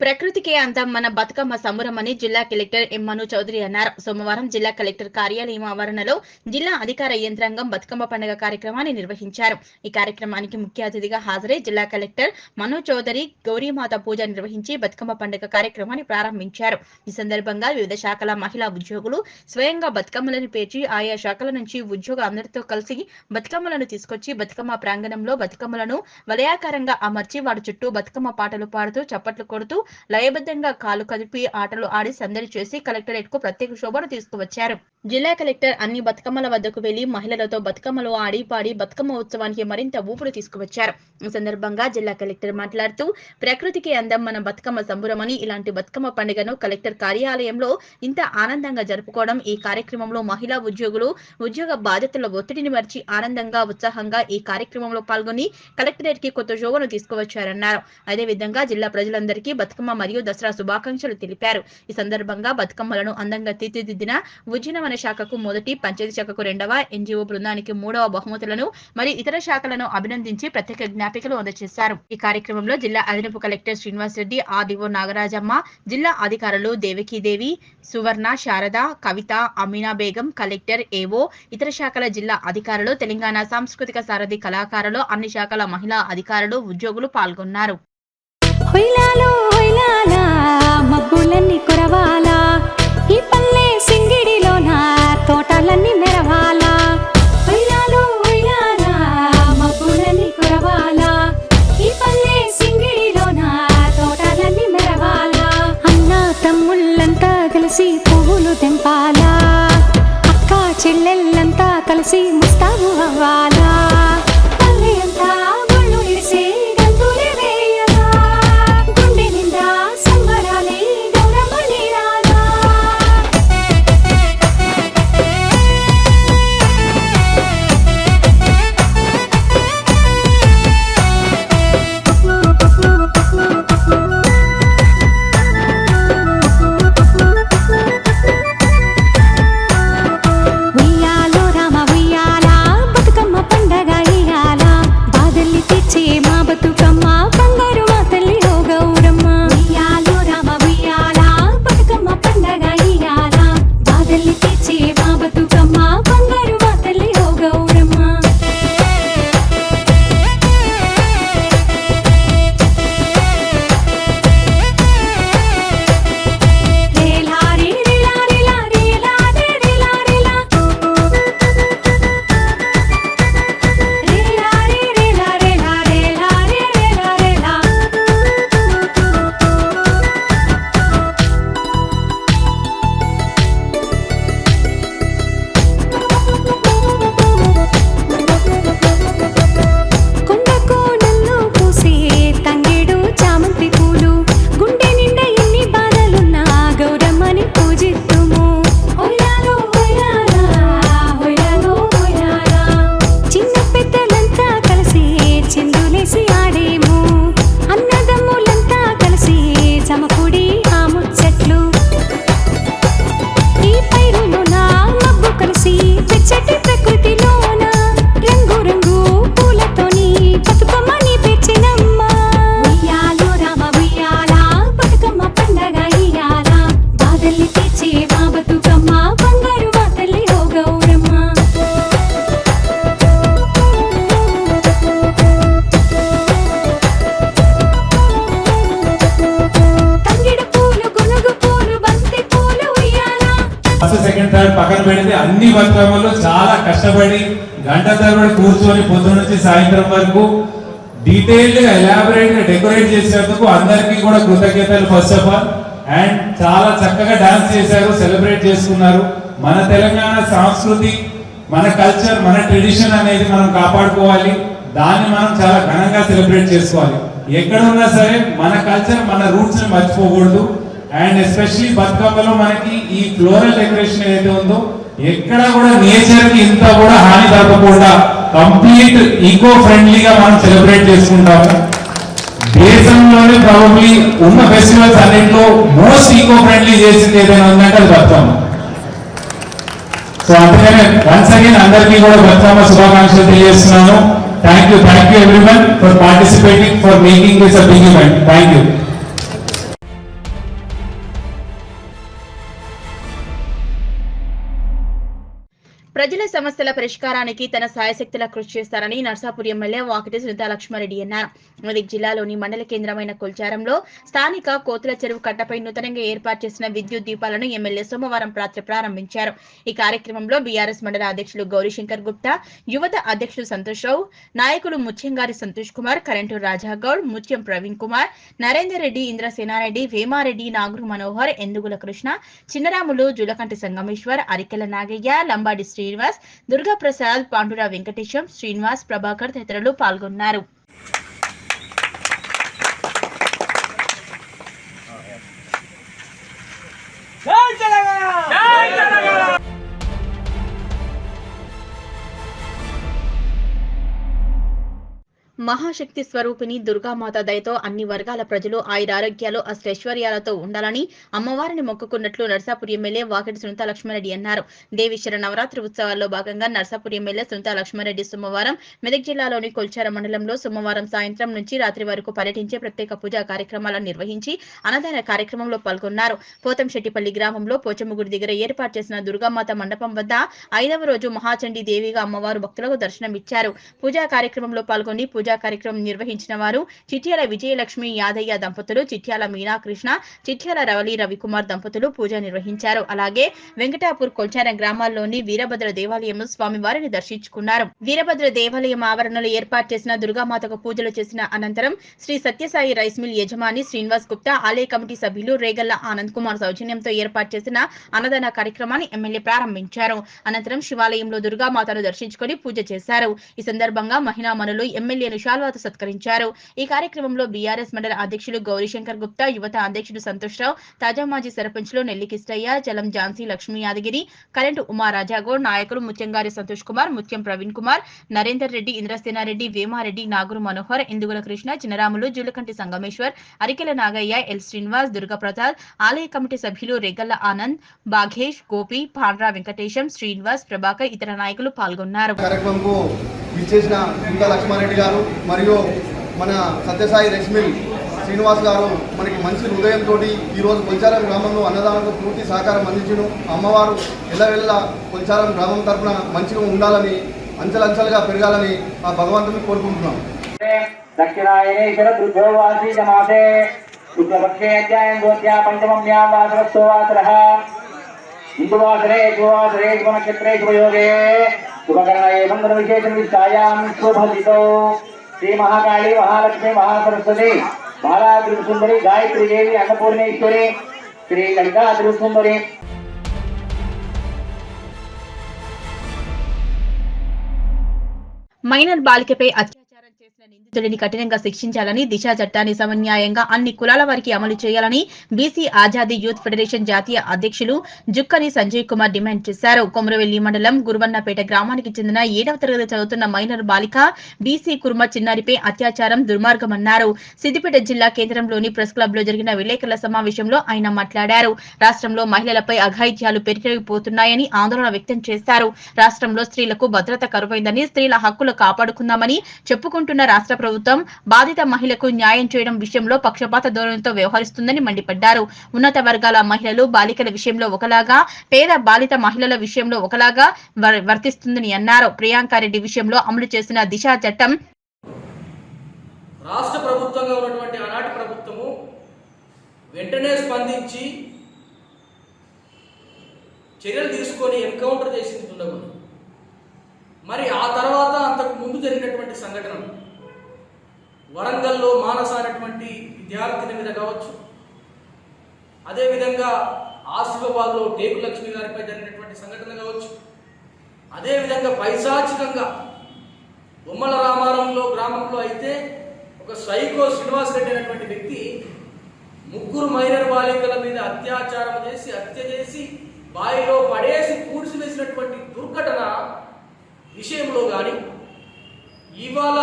ప్రకృతికే అందం మన బతుకమ్మ సంబరమని జిల్లా కలెక్టర్ ఎం మను చౌదరి అన్నారు. సోమవారం జిల్లా కలెక్టర్ కార్యాలయం ఆవరణలో జిల్లా అధికార యంత్రాంగం బతుకమ్మ పండుగ కార్యక్రమాన్ని నిర్వహించారు. ఈ కార్యక్రమానికి ముఖ్య అతిథిగా హాజరై జిల్లా కలెక్టర్ మను చౌదరి గౌరీమాత పూజ నిర్వహించి బతుకమ్మ పండుగ కార్యక్రమాన్ని ప్రారంభించారు. ఈ సందర్భంగా వివిధ శాఖల మహిళా ఉద్యోగులు స్వయంగా బతుకమ్మలను పేర్చి ఆయా శాఖల నుంచి ఉద్యోగులందరితో కలిసి బతుకమ్మలను తీసుకొచ్చి బతుకమ్మ ప్రాంగణంలో బతుకమ్మలను వలయాకారంగా అమర్చి వారి చుట్టూ బతుకమ్మ పాటలు పాడుతూ చప్పట్లు కొడుతూ లయబద్ధంగా కాలు కదిపి ఆటలు ఆడి సందడి చేసి కలెక్టరేట్ కు ప్రత్యేక శోభను తీసుకువచ్చారు. జిల్లా కలెక్టర్ అన్ని బతుకమ్మల వద్దకు వెళ్లి మహిళలతో బతుకమ్మలు ఆడి పాడి బతుకమ్మ ఉత్సవానికి మరింత ఊపుడు తీసుకువచ్చారు. ఈ సందర్భంగా జిల్లా కలెక్టర్ మాట్లాడుతూ ప్రకృతికి అందం మన బతుకమ్మ సంబరమని ఇలాంటి బతుకమ్మ పండుగను కలెక్టర్ కార్యాలయంలో ఇంత ఆనందంగా జరుపుకోవడం, ఈ కార్యక్రమంలో మహిళా ఉద్యోగులు ఉద్యోగ బాధ్యతల ఒత్తిడిని మర్చి ఆనందంగా ఉత్సాహంగా ఈ కార్యక్రమంలో పాల్గొని కలెక్టరేట్ కి కొత్త శోభను తీసుకువచ్చారన్నారు. అదేవిధంగా జిల్లా ప్రజలందరికీ బతుకమ్మ మరియు దసరా శుభాకాంక్షలు తెలిపారు. ఈ సందర్భంగా బతుకమ్మలను అందంగా తీర్చిదిద్దిన ఉద్యానవన శాఖకు మొదటి, పంచాయతీ శాఖకు 2వ, ఎన్జీఓ బృందానికి 3వ బహుమతులను మరియు ఇతర శాఖలను అభినందించి ప్రత్యేక జ్ఞాపికలు అందజేశారు. ఈ కార్యక్రమంలో జిల్లా అదనపు కలెక్టర్ శ్రీనివాస్ రెడ్డి, ఆర్డీఓ నాగరాజమ్మ, జిల్లా అధికారులు దేవకీదేవి, సువర్ణ, శారద, కవిత, అమీనా బేగం, కలెక్టర్, ఏవో, ఇతర శాఖల జిల్లా అధికారులు, తెలంగాణ సాంస్కృతిక సారథి కళాకారులు, అన్ని శాఖల మహిళా అధికారులు, ఉద్యోగులు పాల్గొన్నారు. మబ్బులన్నీ కురవాలా, ఈ పల్లె సింగిడిలోన తోటలన్నీ మెరవాలా. మబ్బులన్నీ కురవాలా, ఈ పల్లె సింగిడిలోన తోటలన్నీ మెరవాలా. అన్న తమ్ముళ్ళంతా కలిసి పువ్వులు తెంపాలా, అక్క చెల్లెళ్ళంతా కలిసి ముస్తాబు అవ్వాలా. పల్లె అంతా గుళ్ళు ఇడిసి గంతులే వేయలా, గుండె నిండా సంబరాలే గౌరమ్మ నీరాలా. ఉయ్యాలో రామ ఉయ్యాలా, బతుకమ్మ పండగ ఇయ్యాలా. బాధల్ని తెచ్చే మా బతుకమ్మ బంగారు మా తల్లి ఓ గౌరమ్మ. ఉయ్యాలో రామ ఉయ్యాలా, బతుకమ్మ పండగ ఇయ్యాలా. బాధల్ని తెచ్చే మా బతుకమ్మ బంగారు మా తల్లి ఓ గౌరమ్మ. రేలా రే రేలా రేలా రేలా రే రేలా రేలా. రేలా రే రేలా రేలా రేలా రే రేలా రేలా. కొండ కోణంలో పూసే తంగేడు చామంతి పూలు, గుండె నిండా ఎన్ని బాధలున్నా గౌరమ్మని పూజిద్దుము. హొయ్యాలో హొయ్యాలా, హొయ్యాలో హొయ్యాలా. చిన్న పెద్దలంతా కలిసి చిందులేసి ఆడేము, అన్నదమ్ములంతా కలిసి సమకూడి ఆ ముచ్చట్లు. ఈ పైరులోన మబ్బు కలిసి వెచ్చటి ప్రకృతిలోన రంగు రంగు పూలతోని బతుకమ్మని పెంచినమ్మ. ఉయ్యాలో రామ ఉయ్యాలా, బతుకమ్మ పండగ ఇయ్యాలా. బాధల్ని తెచ్చే మా బతుకమ్మ బంగారు మా తల్లి ఓ గౌరమ్మ. తంగిడు పూలు, గునుగు పూలు, బంతి పూలు ఉయ్యాలా. ఫస్ట్, సెకండ్, థర్డ్ పక్కన పెడితే అన్ని బతుకమ్మలు చాలా కష్టపడి గంట తరబడి కూర్చొని పొద్దున నుంచి సాయంత్రం వరకు డీటెయిల్డ్ గా ఎలాబరేట్ గా డెకరేట్ చేసినందుకు అందరికీ కూడా కృతజ్ఞతలు ఫస్ట్ ఆఫ్ ఆల్. అండ్ చాలా చక్కగా డాన్స్ చేశారు, సెలబ్రేట్ చేసుకున్నారు. మన తెలంగాణ సంస్కృతి, మన కల్చర్, మన ట్రెడిషన్ అనేది మనం కాపాడుకోవాలి. దాన్ని మనం చాలా ఘనంగా సెలబ్రేట్ చేసుకోవాలి. ఎక్కడ ఉన్నా సరే మన కల్చర్, మన రూట్స్ ని మర్చిపోకూడదు. అండ్ ఎస్పెషల్లీ బతుకమ్మలో మనకి ఈ ఫ్లోరల్ డెకరేషన్ ఏదైతే ఉందో ఎక్కడ కూడా నేచర్ కి ఇంత కూడా హాని తప్పకుండా కంప్లీట్ ఈకో ఫ్రెండ్లీగా మనం సెలబ్రేట్ చేసుకుంటాము. దేశంలోనే ప్రాబబ్లీ ఉన్న ఫెస్టివల్స్ అన్నింటిలో మోస్ట్ ఈకో ఫ్రెండ్లీ చేసింది ఏదైనా ఉందంటే అది బతుకమ్మ. సో అందుకనే వన్స్ అగైన్ అందరికీ కూడా బతుకమ్మ శుభాకాంక్షలు తెలియజేస్తున్నాను. Thank you everyone for participating, for making this a big event. Thank you. ప్రజల సమస్యల పరిష్కారానికి తన సాయశక్తులా కృషి చేస్తారని నర్సాపూర్ ఎమ్మెల్యే వాకిటి సునీతా లక్ష్మారెడ్డి అన్నారు. మెదక్ జిల్లాలోని మండల కేంద్రమైన కొల్చారంలో స్థానిక కోతుల చెరువు కట్టపై నూతనంగా ఏర్పాటు చేసిన విద్యుత్ దీపాలను ఎమ్మెల్యే సోమవారం రాత్రి ప్రారంభించారు. ఈ కార్యక్రమంలో బీఆర్ఎస్ మండల అధ్యక్షులు గౌరీశంకర్ గుప్తా, యువత అధ్యక్షులు సంతోష్ రావు, నాయకులు ముత్యంగారి సంతోష్ కుమార్, కరెంటు రాజాగౌడ్, ముత్యం ప్రవీణ్ కుమార్, నరేందర్ రెడ్డి, ఇంద్రసేనారెడ్డి, వేమారెడ్డి, నాగూరు మనోహర్, ఎందుగుల కృష్ణ, చిన్నరాములు, జులకంటి సంగమేశ్వర్, అరికెల నాగయ్య, లంబాడి శ్రీనివాస్, దుర్గాప్రసాద్, పాండురా వెంకటేశం, శ్రీనివాస్, ప్రభాకర్ తదితరులు పాల్గొన్నారు. మహాశక్తి స్వరూపిణి దుర్గామాత దయతో అన్ని వర్గాల ప్రజలు ఆయురారోగ్యాలు అష్టైశ్వర్యాలతో ఉండాలని అమ్మవారిని మొక్కుకున్నట్లు నర్సాపూర్ ఎమ్మెల్యే వాకిటి సునీతా లక్ష్మారెడ్డి అన్నారు. దేవీశ్వర నవరాత్రి ఉత్సవాల్లో భాగంగా నర్సాపూర్ ఎమ్మెల్యే సునీతా లక్ష్మారెడ్డి సోమవారం మెదక్ జిల్లాలోని కొల్చార మండలంలో సోమవారం సాయంత్రం నుంచి రాత్రి వరకు పర్యటించి ప్రత్యేక పూజా కార్యక్రమాలను నిర్వహించి అన్నదాన కార్యక్రమంలో పాల్గొన్నారు. పోతంశెట్టిపల్లి గ్రామంలో పోచమ్మగుడి దగ్గర ఏర్పాటు చేసిన దుర్గామాత మండపం వద్ద 5వ రోజు మహాచండీ దేవిగా అమ్మవారు భక్తులకు దర్శనమిచ్చారు. పూజా కార్యక్రమంలో పాల్గొని పూజా కార్యక్రమం నిర్వహించిన వారు చిట్యాల విజయలక్ష్మి యాదయ్య దంపతులు, చిట్యాల మీనాకృష్ణ, చిట్యాల రవలి రవికుమార్ దంపతులు పూజ నిర్వహించారు. అలాగే వెంకటాపూర్ కొల్చారం గ్రామాల్లోని వీరభద్ర దేవాలయంలో స్వామివారిని దర్శించుకున్నారు. వీరభద్ర దేవాలయం ఆవరణలో ఏర్పాటు చేసిన దుర్గామాతకు పూజలు చేసిన అనంతరం శ్రీ సత్యసాయి రైస్ మిల్ యజమాని శ్రీనివాస్ గుప్తా, ఆలయ కమిటీ సభ్యులు రేగల్ల ఆనంద్ కుమార్ సౌజన్యంతో ఏర్పాటు చేసిన అన్నదాన కార్యక్రమాన్ని ఎమ్మెల్యే ప్రారంభించారు. అనంతరం శివాలయంలో దుర్గామాతను దర్శించుకుని పూజ చేశారు. ఈ సందర్భంగా మహిళా మనులు ఎమ్మెల్యేను శాల్వాతో సత్కరించారు. ఈ కార్యక్రమంలో బీఆర్ఎస్ మండల అధ్యక్షులు గౌరీశంకర్ గుప్తా, యువత అధ్యక్షుడు సంతోష్ రావు, తాజా మాజీ సర్పంచ్లు నెల్లికిష్టయ్య, జలం ఝాన్సీ లక్ష్మీ యాదగిరి, కరెంటు ఉమా రాజాగౌడ్, నాయకులు ముత్యంగారి సంతోష్ కుమార్, ముత్యం ప్రవీణ్ కుమార్, నరేందర్ రెడ్డి, ఇంద్రసేనారెడ్డి, వేమారెడ్డి, నాగూరు మనోహర్, ఎందుగుల కృష్ణ, చిన్నరాములు, జులకంటి సంగమేశ్వర్, అరికెల నాగయ్య, ఎల్ శ్రీనివాస్, దుర్గాప్రసాద్, ఆలయ కమిటీ సభ్యులు రేగల్ల ఆనంద్, బాఘేష్, గోపి, పాండ్రా వెంకటేశం, శ్రీనివాస్, ప్రభాకర్, ఇతర నాయకులు పాల్గొన్నారు. విచ్చేసిన సునీతా లక్ష్మారెడ్డి గారు మరియు మన సత్యసాయి రైస్ మిల్ శ్రీనివాస్ గారు మనకి మంచి హృదయంతో ఈరోజు కొల్చారం గ్రామంలో అన్నదానంకు పూర్తి సహకారం అందించను. అమ్మవారు ఎల్లవెల్ల కొల్చారం గ్రామం తరఫున మంచిగా ఉండాలని, అంచెలంచెలుగా పెరగాలని ఆ భగవంతుని కోరుకుంటున్నాం. దక్షిణాయనేశ్వర దుర్గోవాసీ సమాసే ఉత్తపక్షే అధ్యాయం గోత్యా పంచమమ్యాం వాసరస్వాసరః హిందువాసరే శుభవాసరే శుభనక్షత్రే శుభయోగే శుభకరణే మంగళ విశేష విస్తాయాం శుభదితో శ్రీ మహాకాళి మహాలక్ష్మి మహాసరస్వతి బాలా త్రిపురసుందరి గాయత్రి దేవి అన్నపూర్ణేశ్వరి శ్రీ లలితా త్రిపురసుందరి మైనర్ బాలికపై అత్యాచారం చేసిన నిందితుడిని కఠినంగా శిక్షించాలని, దిశ చట్టాన్ని సమన్యాయంగా అన్ని కులాల వారికి అమలు చేయాలని బీసీ ఆజాదీ యూత్ ఫెడరేషన్ జాతీయ అధ్యక్షులు జుక్కని సంజయ్ కుమార్ డిమాండ్ చేశారు. కొమరవెల్లి మండలం గురువన్నపేట గ్రామానికి చెందిన 7వ తరగతి చదువుతున్న మైనర్ బాలిక బీసీ కుర్మ చిన్నారిపై అత్యాచారం దుర్మార్గమన్నారు. సిద్దిపేట జిల్లా కేంద్రంలోని ప్రెస్ క్లబ్ లో జరిగిన విలేకరుల సమావేశంలో ఆయన మాట్లాడారు. రాష్ట్రంలో మహిళలపై అఘాయిత్యాలు పెరిగిపోతున్నాయని ఆందోళన వ్యక్తం చేశారు. రాష్ట్రంలో స్త్రీలకు భద్రత కరువైందని, స్త్రీల హక్కులు కాపాడుకుందామని చెప్పుకుంటున్న రాష్ట్ర ప్రభుత్వం బాధిత మహిళకు న్యాయం చేయడం విషయంలో పక్షపాత ధోరణితో వ్యవహరిస్తుందని మండిపడ్డారు. ఉన్నత వర్గాల మహిళలు, బాలికల విషయంలో ఒకలాగా, పేద బాలిత మహిళల విషయంలో ఒకలాగా వర్తిస్తుందని అన్నారు. ప్రియాంకారెడ్డి విషయంలో అమలు చేసిన దిశ చట్టం రాష్ట్ర ప్రభుత్వంగా ఉన్నటువంటి ఆనాటి ప్రభుత్వము వెంటనే స్పందించి చర్యలు తీసుకొని ఎన్కౌంటర్ చేసింది ఉండకూడదు. మరి ఆ తర్వాత అంతకు ముందు జరిగినటువంటి సంఘటన వరంగల్లో మానస అనేటువంటి విద్యార్థిని మీద కావచ్చు, అదేవిధంగా ఆసిఫాబాద్లో టేకు లక్ష్మి గారిపై జరిగినటువంటి సంఘటన కావచ్చు, అదేవిధంగా పైశాచికంగా బొమ్మల రామారంలో గ్రామంలో అయితే ఒక సైకో శ్రీనివాస్ రెడ్డి అనేటువంటి వ్యక్తి 3 మైనర్ బాలికల మీద అత్యాచారం చేసి, హత్య చేసి, బావిలో పడేసి పూడ్చి వేసినటువంటి దుర్ఘటన విషయంలో కానీ, ఇవాళ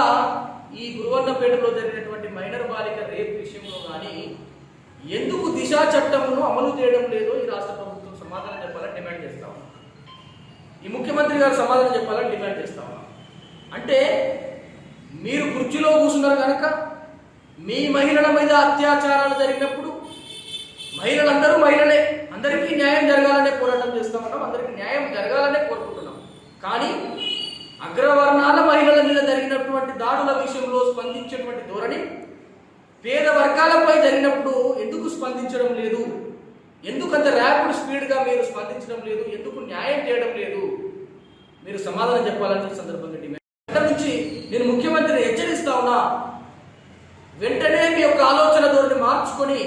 ఈ గురువన్నపేటలో జరిగినటువంటి మైనర్ బాలిక రేప్ విషయంలో కానీ ఎందుకు దిశా చట్టంను అమలు చేయడం లేదో ఈ రాష్ట్ర ప్రభుత్వం సమాధానం చెప్పాలని డిమాండ్ చేస్తా ఉన్నాం. ఈ ముఖ్యమంత్రి గారు సమాధానం చెప్పాలని డిమాండ్ చేస్తా ఉన్నాం. అంటే మీరు కుర్చీలో కూర్చున్నారు కనుక మీ మహిళల మీద అత్యాచారాలు జరిగినప్పుడు మహిళలందరూ మహిళలే, అందరికీ న్యాయం జరగాలనే పోరాటం చేస్తా ఉన్నాం, అందరికీ న్యాయం జరగాలనే కోరుకుంటున్నాం. కానీ అగ్రవర్ణాల మహిళల మీద జరిగినటువంటి దాడుల విషయంలో స్పందించేటువంటి ధోరణి పేద వర్గాలపై జరిగినప్పుడు ఎందుకు స్పందించడం లేదు? ఎందుకంత ర్యాపిడ్ స్పీడ్గా మీరు స్పందించడం లేదు? ఎందుకు న్యాయం చేయడం లేదు? మీరు సమాధానం చెప్పాలని సందర్భంగా డిమాండ్. ఇక్కడ నుంచి నేను ముఖ్యమంత్రిని హెచ్చరిస్తా ఉన్నా, వెంటనే మీ యొక్క ఆలోచన ధోరణి మార్చుకొని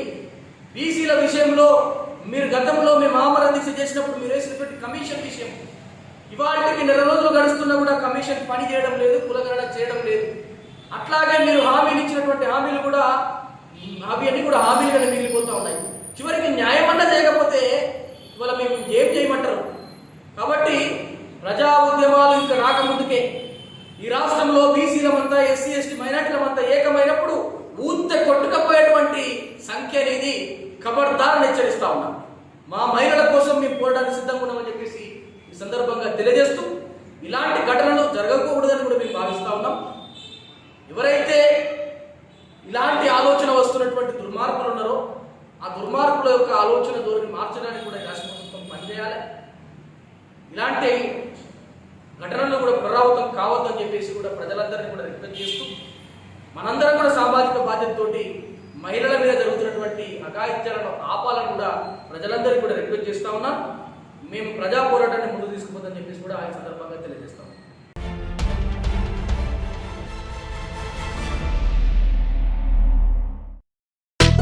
బీసీల విషయంలో మీరు గతంలో మేము ఆమరణ దీక్ష చేసినప్పుడు మీరు వేసినటువంటి కమిషన్ విషయం ఇవాళకి నెల రోజులు గడుస్తున్నా కూడా కమిషన్ పని చేయడం లేదు, కులగణన చేయడం లేదు. అట్లాగే మీరు హామీలు ఇచ్చినటువంటి హామీలు కూడా అన్ని కూడా హామీలుగానే మిగిలిపోతూ ఉన్నాయి. చివరికి న్యాయం అన్నా చేయకపోతే ఇవాళ మేము ఏం చేయమంటారు? కాబట్టి ప్రజా ఉద్యమాలు ఇంకా రాకముందుకే ఈ రాష్ట్రంలో బీసీలమంతా, ఎస్సీ ఎస్టీ మైనార్టీలమంతా ఏకమైనప్పుడు ఊత్త కొట్టుకపోయేటువంటి సంఖ్య అనేది ఖబర్దార్ని హెచ్చరిస్తా ఉన్నాం. మా మహిళల కోసం మేము పోరాడానికి సిద్ధంగా ఉన్నామని చెప్పేసి ఈ సందర్భంగా తెలియజేస్తూ, ఇలాంటి ఘటనలు జరగకూడదని కూడా మేము భావిస్తా ఉన్నాం. ఎవరైతే ఇలాంటి ఆలోచన వస్తున్నటువంటి దుర్మార్గులు ఉన్నారో ఆ దుర్మార్గుల యొక్క ఆలోచన ధోరణి మార్చడానికి కూడా రాష్ట్ర ప్రభుత్వం పనిచేయాలి. ఇలాంటి ఘటనలు కూడా పునరావృతం కావద్దని చెప్పేసి కూడా ప్రజలందరినీ కూడా రిక్వెస్ట్ చేస్తూ, మనందరం కూడా సామాజిక బాధ్యతతోటి మహిళల మీద జరుగుతున్నటువంటి అఘాయిత్యాలను ఆపాలని కూడా ప్రజలందరికీ కూడా రిక్వెస్ట్ చేస్తా ఉన్నాం. మేము ప్రజా పోరాటాన్ని ముందుకు తీసుకుపోతామని చెప్పేసి కూడా ఆ సందర్భంగా తెలియజేస్తాం.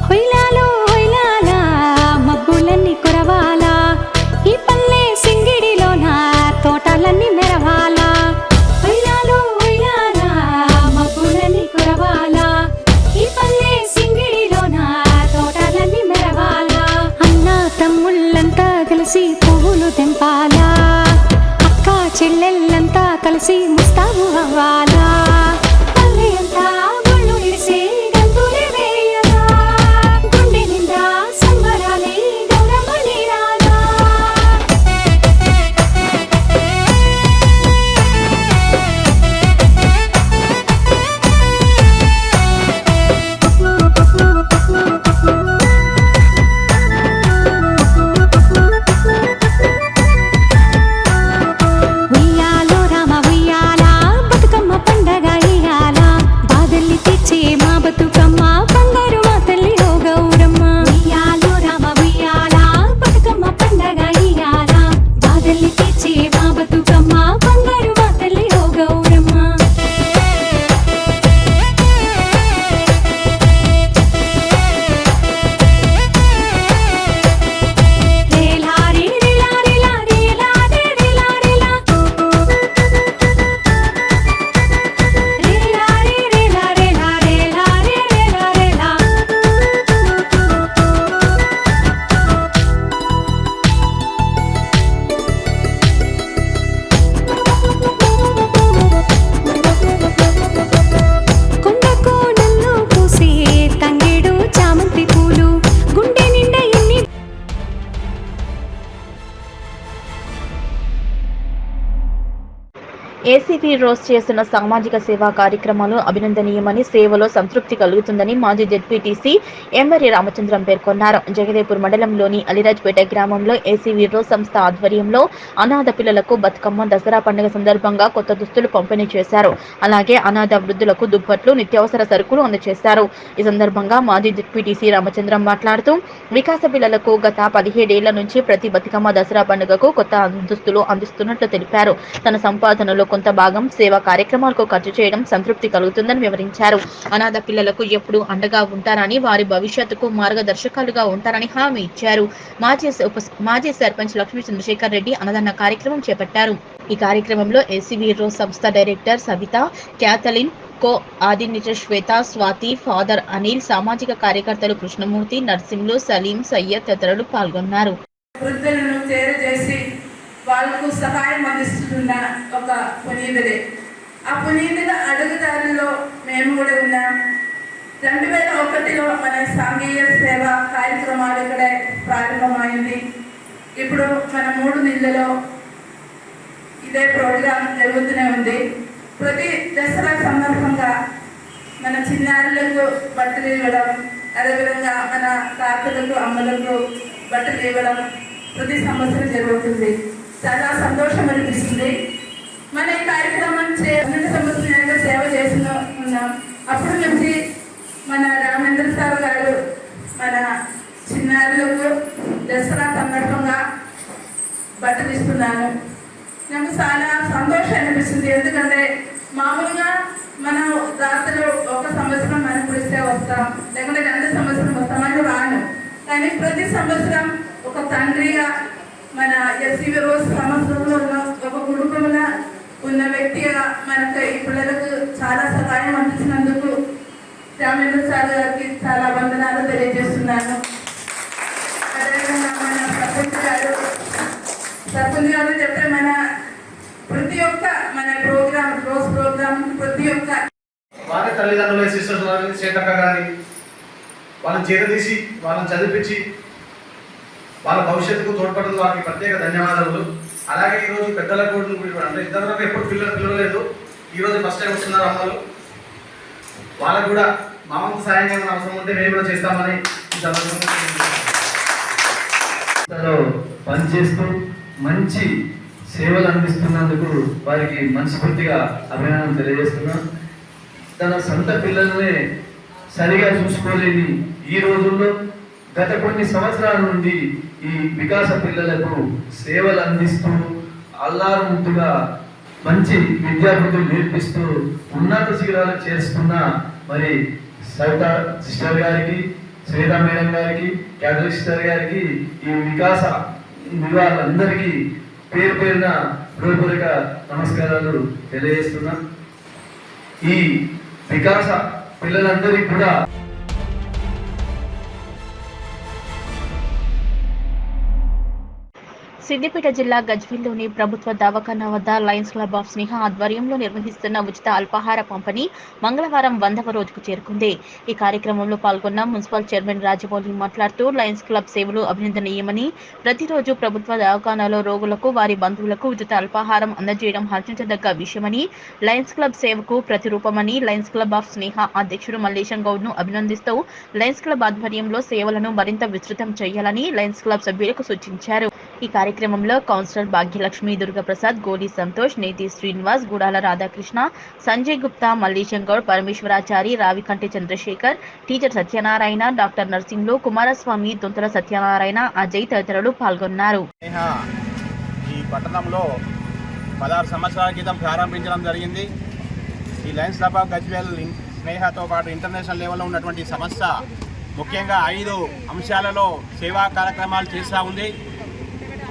హొయ్లాలో హొయ్లాలా మబ్బులన్నీ కురవాలా, ఈ పల్లె సింగిడిలోన తోటలన్నీ మెరవాలా. హొయ్లాలో హొయ్లాలా మబ్బులన్నీ కురవాలా, ఈ పల్లె సింగిడిలోన తోటలన్నీ మెరవాలా. అన్న తమ్ముళ్ళంతా కలిసి పువ్వులు తెంపాలా, అక్క చెల్లెళ్ళంతా కలిసి ముస్తాబు అవ్వాలా. పల్లె అంతా గుళ్ళు ఇడిసి గంతులే వేయగా, గుండె నిండా సంబరాలే గౌరమ్మ నీరాగా. ఉయ్యాలో రామ ఉయ్యాలా, బతుకమ్మ పండగ ఇయ్యాల, బాధల్ని తెచ్చే మా బతుకమ్మ, బంగారు మా తల్లి ఓ గౌరమ్మ. ఉయ్యాలో రామ ఉయ్యాలా, బతుకమ్మ పండగ ఇయ్యాల, బాధల్ని తెచ్చే మా బతుకమ్మ, బంగారు మా తల్లి ఓ గౌరమ్మ. రేలారి రేలారి లారి లారి రేలారి లా, రేలారి రేలారి లారి లారి రేలారి లా. కొండ కోణంలో పూసే తంగేడు చామంతి పూలు, గుండె నిండా ఎన్ని ఏసీపీ రోజ్ చేస్తున్న సామాజిక సేవా కార్యక్రమాలు అభినందనీయమని, సేవలో సంతృప్తి కలుగుతుందని మాజీ జెడ్పీటీసీ ఎంవరి రామచంద్రం పేర్కొన్నారు. జగదేపూర్ మండలంలోని అలిరాజ్పేట గ్రామంలో ఏసీపీ రోజ్ సంస్థ ఆధ్వర్యంలో అనాథ పిల్లలకు బతుకమ్మ, దసరా పండుగ సందర్భంగా కొత్త దుస్తులు పంపిణీ చేశారు. అలాగే అనాథ వృద్ధులకు దుప్పట్లు, నిత్యావసర సరుకులు అందజేశారు. ఈ సందర్భంగా మాజీ జెడ్పీటీసీ రామచంద్రం మాట్లాడుతూ, వికాస పిల్లలకు గత 17 ఏళ్ల నుంచి ప్రతి బతుకమ్మ, దసరా పండుగకు కొత్త దుస్తులు అందిస్తున్నట్లు తెలిపారు. తన సంపాదనలో కొంత భాగం సేవా కార్యక్రమాలకు ఖర్చు చేయడం సంతృప్తి కలుగుతుందని వివరించారు. అనాథ పిల్లలకు ఎప్పుడూ అండగా ఉంటారని, వారి భవిష్యత్తుకు మార్గదర్శకాలుగా ఉంటారని హామీ ఇచ్చారు. మాజీ సర్పంచ్ లక్ష్మీ చంద్రశేఖర్ రెడ్డి అన్నదాన కార్యక్రమం చేపట్టారు. ఈ కార్యక్రమంలో ఏసీబీ రోజ్ సంస్థ డైరెక్టర్ సవిత, క్యాథలిన్, కో ఆర్డినేటర్ శ్వేత, స్వాతి, ఫాదర్ అనిల్, సామాజిక కార్యకర్తలు కృష్ణమూర్తి, నర్సింహులు, సలీం, సయ్యద్ తదితరులు పాల్గొన్నారు. వృద్ధులను చేరజేసి వాళ్ళకు సహాయం అందిస్తున్న ఒక పునీతుడే. ఆ పునీతుల అడుగుదారుల్లో మేము కూడా ఉన్నాం. 2001లో మన సాంఘిక సేవ కార్యక్రమాలు ఇక్కడ ప్రారంభమైంది. ఇప్పుడు మన 3 నెలలలో ఇదే ప్రోగ్రాం జరుగుతూనే ఉంది. ప్రతి దసరా సందర్భంగా మన చిన్నారులకు బట్టలు ఇవ్వడం, అదేవిధంగా మన తాతలకు, అమ్మలకు బట్టలు ఇవ్వడం ప్రతి సంవత్సరం జరుగుతుంది. చాలా సంతోషం అనిపిస్తుంది. మన ఈ కార్యక్రమం 12 సంవత్సరాలుగా సేవ చేస్తున్నాం. అప్పటి నుంచి మన రామేంద్ర సార్ గారు మన చిన్నారులకు దసరా సందర్భంగా బట్టలు ఇస్తున్నాను. నాకు చాలా సంతోషం అనిపిస్తుంది. ఎందుకంటే మామూలుగా మనం రాత్రులు ఒక సంవత్సరం మనం పిలిస్తే వస్తాం, లేకుంటే 2 సంవత్సరం వస్తామని రాను. కానీ ప్రతి సంవత్సరం ఒక తండ్రిగా మన ఎస్సీ రోజు సంవత్సరంలో ఉన్న ఒక కుటుంబంలో ఉన్న వ్యక్తిగా మనకు ఈ పిల్లలకు చాలా సహాయం అందించినందుకు రామేంద్ర సార్ గారికి చాలా వందనాలు తెలియజేస్తున్నాను. అదేవిధంగా మన సర్పంచ్ గారు చెప్పే మన ప్రతి ఒక్క మన రోజు ప్రోగ్రామ్ ప్రతి ఒక్క వారి తల్లిదండ్రుల సిస్టర్స్ చేతక్క గారి వాళ్ళని చేరదీసి వాళ్ళని చదివించి వాళ్ళ భవిష్యత్తుకు తోడ్పడడం వారికి ప్రత్యేక ధన్యవాదాలు. అలాగే ఈరోజు పెద్దలకు అంటే ఇద్దరు ఎప్పుడు పిలవలేదు, ఈరోజు ఫస్ట్ టైం వస్తున్నారు అమ్మలు. వాళ్ళకు కూడా మా వంతు సాయం చేయడం అవసరం ఉంటే మేము కూడా చేస్తామని ఈ సందర్భంగా పనిచేస్తూ మంచి సేవలు అందిస్తున్నందుకు వారికి మనస్ఫూర్తిగా అభినందనలు తెలియజేస్తున్నాం. తన సొంత పిల్లలనే సరిగా చూసుకోలేని ఈ రోజుల్లో గత కొన్ని సంవత్సరాల నుండి ఈ వికాస పిల్లలకు సేవలు అందిస్తూ అల్లారుముద్దుగా మంచి విద్యాబుద్ధులు నేర్పిస్తూ ఉన్నత శిఖరాలకు చేస్తున్న మరి సవితా సిస్టర్ గారికి, శ్రీరా మేడం గారికి, క్యాథలిక్ సిస్టర్ గారికి, ఈ వికాస వాళ్ళందరికీ పేరు పేరున హృదయపూర్వక నమస్కారాలు తెలియజేస్తున్నా. ఈ వికాస పిల్లలందరికీ కూడా సిద్దిపేట జిల్లా గజ్వేల్లోని ప్రభుత్వ దవాఖానా వద్ద లయన్స్ క్లబ్ ఆఫ్ స్నేహ ఆధ్వర్యంలో నిర్వహిస్తున్న ఉచిత అల్పాహార పంపిణీ మంగళవారం 100వ రోజుకు చేరుకుంది. ఈ కార్యక్రమంలో పాల్గొన్న మున్సిపల్ చైర్మన్ రాజమౌళి మాట్లాడుతూ లయన్స్ క్లబ్ సేవలు అభినందనీయమని, ప్రతిరోజు ప్రభుత్వ దవాఖానాలో రోగులకు వారి బంధువులకు ఉచిత అల్పాహారం అందజేయడం హర్షించదగ్గ విషయమని, లయన్స్ క్లబ్ సేవకు ప్రతిరూపమని లయన్స్ క్లబ్ ఆఫ్ స్నేహ అధ్యక్షుడు మల్లేశం గౌడ్ ను అభినందిస్తూ లయన్స్ క్లబ్ ఆధ్వర్యంలో సేవలను మరింత విస్తృతం చేయాలని లయన్స్ క్లబ్ సభ్యులకు సూచించారు. ఈ కార్యక్రమంలో కౌన్సిలర్ భాగ్యలక్ష్మి, దుర్గప్రసాద్, గోలి సంతోష్, నేతి శ్రీనివాస్, గుడాల రాధాకృష్ణ, సంజయ్ గుప్తా, మల్లేశం గౌడ్, పరమేశ్వరాచారి, రావికంటి చంద్రశేఖర్, టీచర్ సత్యనారాయణ, డాక్టర్ నర్సింహులు, కుమారస్వామి, తొంతల సత్యనారాయణ, అజయ్ తదితరులు పాల్గొన్నారు. ఈ పట్టణంలో 16 సంవత్సరాల క్రితం ప్రారంభించడం జరిగింది. ఈ లయన్స్ క్లబ్ ఆఫ్ గజ్వేల్ స్నేహతో పాటు ఇంటర్నేషనల్ లెవెల్లో ఉన్నటువంటి సంస్థ ముఖ్యంగా 5 అంశాలలో సేవా కార్యక్రమాలు చేస్తూ ఉంది.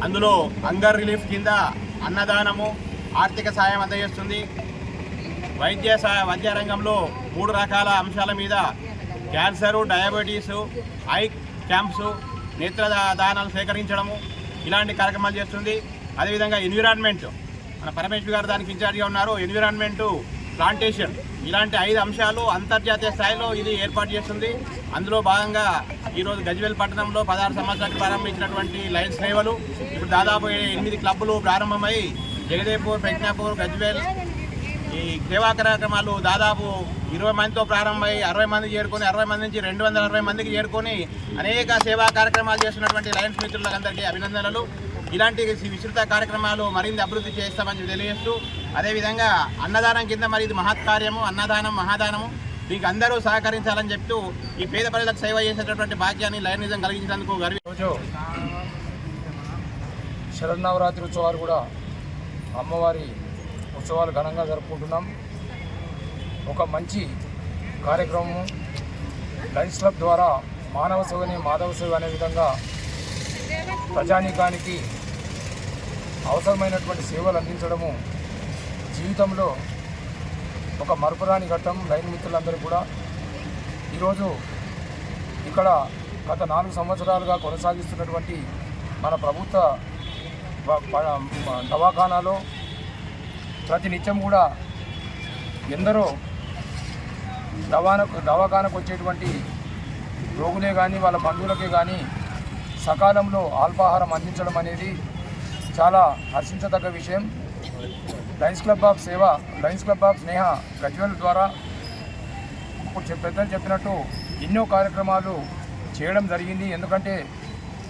అందులో హంగర్ రిలీఫ్ కింద అన్నదానము, ఆర్థిక సాయం అందజేస్తుంది. వైద్య రంగంలో 3 రకాల అంశాల మీద క్యాన్సరు, డయాబెటీసు, ఐ క్యాంప్స్, నేత్ర దానాలు సేకరించడము ఇలాంటి కార్యక్రమాలు చేస్తుంది. అదేవిధంగా ఎన్విరాన్మెంట్, మన పరమేశ్వర్ గారు దానికి ఇన్ఛార్జ్గా ఉన్నారు. ఎన్విరాన్మెంటు, ప్లాంటేషన్ ఇలాంటి 5 అంశాలు అంతర్జాతీయ స్థాయిలో ఇది ఏర్పాటు చేస్తుంది. అందులో భాగంగా ఈరోజు గజ్వేల్ పట్టణంలో 16 సంవత్సరాలకు ప్రారంభించినటువంటి లయన్స్ సేవలు ఇప్పుడు దాదాపు 8 క్లబ్బులు ప్రారంభమై జగదేపూర్, ప్రజ్ఞాపూర్, గజ్వేల్ ఈ సేవా కార్యక్రమాలు దాదాపు 20 మందితో ప్రారంభమై 60 మంది చేరుకొని 60 మంది నుంచి 260 మందికి చేరుకొని అనేక సేవా కార్యక్రమాలు చేస్తున్నటువంటి లయన్స్ మిత్రులందరికీ అభినందనలు. ఇలాంటి విస్తృత కార్యక్రమాలు మరింత అభివృద్ధి చేస్తామని తెలియజేస్తూ, అదేవిధంగా అన్నదానం కింద మరి ఇది మహత్కార్యము, అన్నదానం మహాదానము, దీనికి అందరూ సహకరించాలని చెప్తూ ఈ పేద ప్రజలకు సేవ చేసేటటువంటి భాగ్యాన్ని లయనిజం కలిగించినందుకు రోజు శరన్నవరాత్రి ఉత్సవాలు కూడా అమ్మవారి ఉత్సవాలు ఘనంగా జరుపుకుంటున్నాం. ఒక మంచి కార్యక్రమం లయన్స్ క్లబ్ ద్వారా మానవ సేవని మాధవ సేవ అనే విధంగా ప్రజానీకానికి అవసరమైనటువంటి సేవలు అందించడము జీవితంలో ఒక మరపురాని ఘట్టం. లైన్ మిత్రులందరూ కూడా ఈరోజు ఇక్కడ గత 4 సంవత్సరాలుగా కొనసాగిస్తున్నటువంటి మన ప్రభుత్వ దవాఖానాలో ప్రతినిత్యం కూడా ఎందరో దవాఖానకు వచ్చేటువంటి రోగులే కానీ వాళ్ళ బంధువులకే కానీ సకాలంలో అల్పాహారం అందించడం అనేది చాలా హర్షించదగ్గ విషయం. లయన్స్ క్లబ్ ఆఫ్ స్నేహ గజ్వేల్ ద్వారా ఇప్పుడు పెద్దలు చెప్పినట్టు ఎన్నో కార్యక్రమాలు చేయడం జరిగింది. ఎందుకంటే